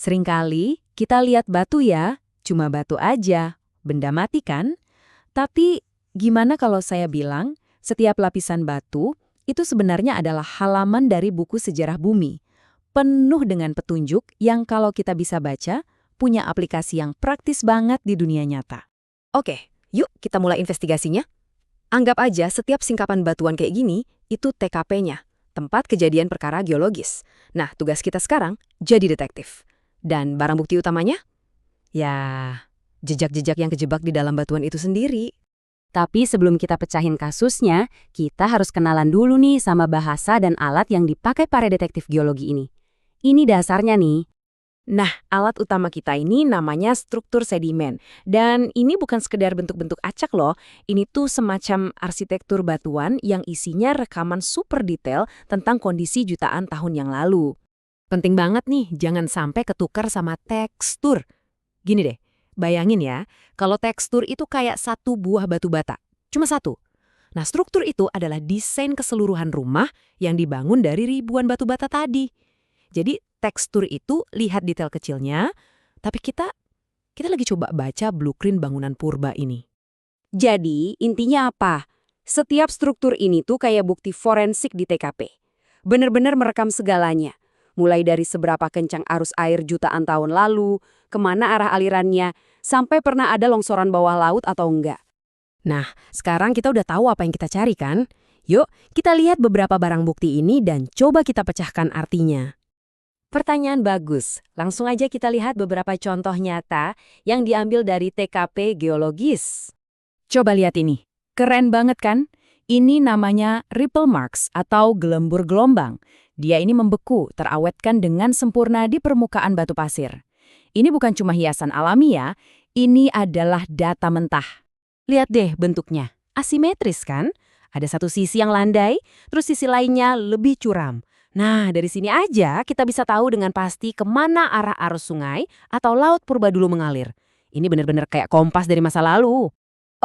Seringkali kita lihat batu ya, cuma batu aja, benda mati kan? Tapi gimana kalau saya bilang setiap lapisan batu itu sebenarnya adalah halaman dari buku sejarah bumi, penuh dengan petunjuk yang kalau kita bisa baca, punya aplikasi yang praktis banget di dunia nyata. Oke, yuk kita mulai investigasinya. Anggap aja setiap singkapan batuan kayak gini, itu TKP-nya, tempat kejadian perkara geologis. Nah, tugas kita sekarang jadi detektif. Dan barang bukti utamanya? Ya, jejak-jejak yang kejebak di dalam batuan itu sendiri. Tapi sebelum kita pecahin kasusnya, kita harus kenalan dulu nih sama bahasa dan alat yang dipakai para detektif geologi ini. Ini dasarnya nih. Nah, alat utama kita ini namanya struktur sedimen. Dan ini bukan sekedar bentuk-bentuk acak loh. Ini tuh semacam arsitektur batuan yang isinya rekaman super detail tentang kondisi jutaan tahun yang lalu. Penting banget nih, jangan sampai ketukar sama tekstur. Gini deh, bayangin ya, kalau tekstur itu kayak satu buah batu bata. Cuma satu. Nah, struktur itu adalah desain keseluruhan rumah yang dibangun dari ribuan batu bata tadi. Jadi, tekstur itu lihat detail kecilnya, tapi kita lagi coba baca blueprint bangunan purba ini. Jadi, intinya apa? Setiap struktur ini tuh kayak bukti forensik di TKP. Bener-bener merekam segalanya. Mulai dari seberapa kencang arus air jutaan tahun lalu, kemana arah alirannya, sampai pernah ada longsoran bawah laut atau enggak. Nah, sekarang kita udah tahu apa yang kita cari kan? Yuk, kita lihat beberapa barang bukti ini dan coba kita pecahkan artinya. Pertanyaan bagus. Langsung aja kita lihat beberapa contoh nyata yang diambil dari TKP geologis. Coba lihat ini. Keren banget kan? Ini namanya ripple marks atau gelembur gelombang. Dia ini membeku, terawetkan dengan sempurna di permukaan batu pasir. Ini bukan cuma hiasan alami ya, ini adalah data mentah. Lihat deh bentuknya, asimetris kan? Ada satu sisi yang landai, terus sisi lainnya lebih curam. Nah, dari sini aja kita bisa tahu dengan pasti kemana arah arus sungai atau laut purba dulu mengalir. Ini benar-benar kayak kompas dari masa lalu.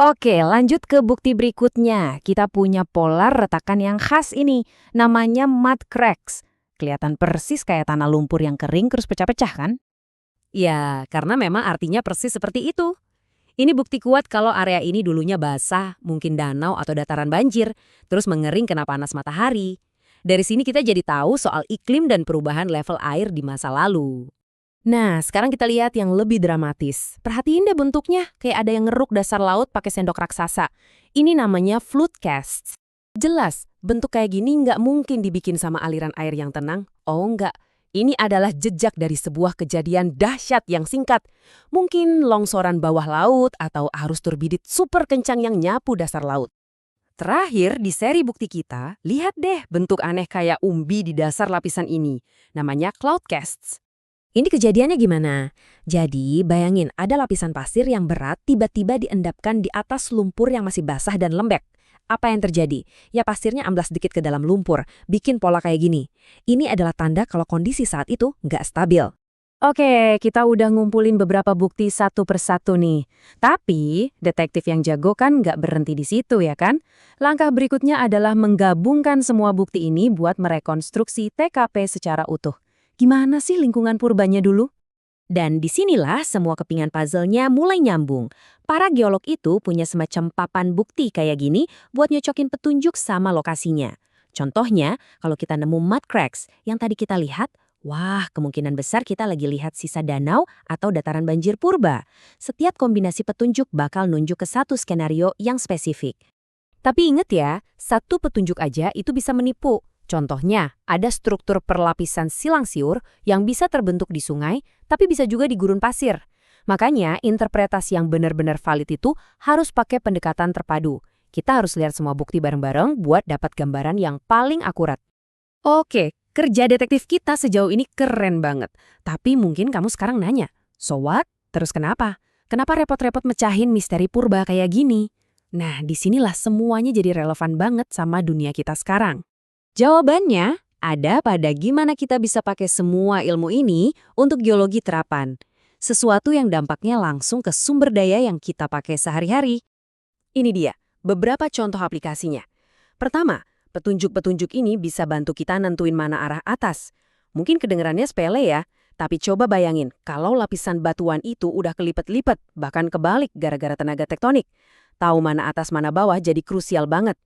Oke, lanjut ke bukti berikutnya. Kita punya polar retakan yang khas ini, namanya mud cracks. Kelihatan persis kayak tanah lumpur yang kering terus pecah-pecah kan? Ya, karena memang artinya persis seperti itu. Ini bukti kuat kalau area ini dulunya basah, mungkin danau atau dataran banjir, terus mengering kena panas matahari. Dari sini kita jadi tahu soal iklim dan perubahan level air di masa lalu. Nah, sekarang kita lihat yang lebih dramatis. Perhatiin deh bentuknya, kayak ada yang ngeruk dasar laut pakai sendok raksasa. Ini namanya flood casts. Jelas, bentuk kayak gini nggak mungkin dibikin sama aliran air yang tenang. Oh nggak, ini adalah jejak dari sebuah kejadian dahsyat yang singkat. Mungkin longsoran bawah laut atau arus turbidit super kencang yang nyapu dasar laut. Terakhir, di seri bukti kita, lihat deh bentuk aneh kayak umbi di dasar lapisan ini. Namanya cloud casts. Ini kejadiannya gimana? Jadi, bayangin ada lapisan pasir yang berat tiba-tiba diendapkan di atas lumpur yang masih basah dan lembek. Apa yang terjadi? Ya pasirnya amblas sedikit ke dalam lumpur, bikin pola kayak gini. Ini adalah tanda kalau kondisi saat itu nggak stabil. Oke, kita udah ngumpulin beberapa bukti satu persatu nih. Tapi, detektif yang jago kan nggak berhenti di situ ya kan? Langkah berikutnya adalah menggabungkan semua bukti ini buat merekonstruksi TKP secara utuh. Gimana sih lingkungan purbanya dulu? Dan disinilah semua kepingan puzzle-nya mulai nyambung. Para geolog itu punya semacam papan bukti kayak gini buat nyocokin petunjuk sama lokasinya. Contohnya, kalau kita nemu mud cracks yang tadi kita lihat, wah kemungkinan besar kita lagi lihat sisa danau atau dataran banjir purba. Setiap kombinasi petunjuk bakal nunjuk ke satu skenario yang spesifik. Tapi ingat ya, satu petunjuk aja itu bisa menipu. Contohnya, ada struktur perlapisan silang siur yang bisa terbentuk di sungai, tapi bisa juga di gurun pasir. Makanya, interpretasi yang benar-benar valid itu harus pakai pendekatan terpadu. Kita harus lihat semua bukti bareng-bareng buat dapat gambaran yang paling akurat. Oke, kerja detektif kita sejauh ini keren banget. Tapi mungkin kamu sekarang nanya, so what? Terus kenapa? Kenapa repot-repot mecahin misteri purba kayak gini? Nah, disinilah semuanya jadi relevan banget sama dunia kita sekarang. Jawabannya ada pada gimana kita bisa pakai semua ilmu ini untuk geologi terapan. Sesuatu yang dampaknya langsung ke sumber daya yang kita pakai sehari-hari. Ini dia, beberapa contoh aplikasinya. Pertama, petunjuk-petunjuk ini bisa bantu kita nentuin mana arah atas. Mungkin kedengarannya sepele ya, Tapi coba bayangin, kalau lapisan batuan itu udah kelipet-lipet, bahkan kebalik gara-gara tenaga tektonik. Tahu mana atas mana bawah jadi krusial banget.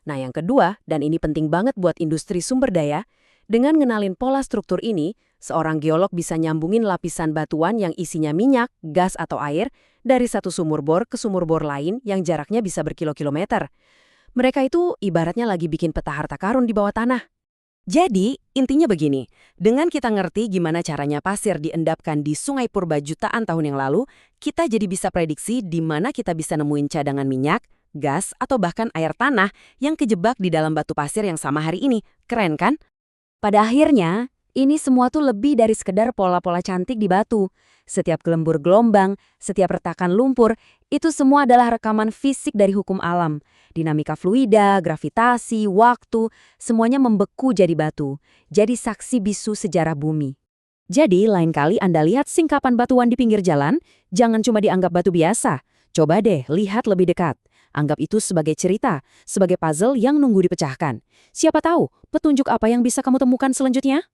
Nah yang kedua, dan ini penting banget buat industri sumber daya, dengan ngenalin pola struktur ini, seorang geolog bisa nyambungin lapisan batuan yang isinya minyak, gas atau air dari satu sumur bor ke sumur bor lain yang jaraknya bisa berkilo-kilometer. Mereka itu ibaratnya lagi bikin peta harta karun di bawah tanah. Jadi, intinya begini, dengan kita ngerti gimana caranya pasir diendapkan di sungai purba jutaan tahun yang lalu, kita jadi bisa prediksi di mana kita bisa nemuin cadangan minyak, gas, atau bahkan air tanah yang kejebak di dalam batu pasir yang sama hari ini. Keren kan? Pada akhirnya, ini semua tuh lebih dari sekedar pola-pola cantik di batu. Setiap gelembur gelombang, setiap retakan lumpur, itu semua adalah rekaman fisik dari hukum alam. Dinamika fluida, gravitasi, waktu, semuanya membeku jadi batu. Jadi saksi bisu sejarah bumi. Jadi, lain kali Anda lihat singkapan batuan di pinggir jalan, jangan cuma dianggap batu biasa. Coba deh, lihat lebih dekat. Anggap itu sebagai cerita, sebagai puzzle yang nunggu dipecahkan. Siapa tahu, petunjuk apa yang bisa kamu temukan selanjutnya?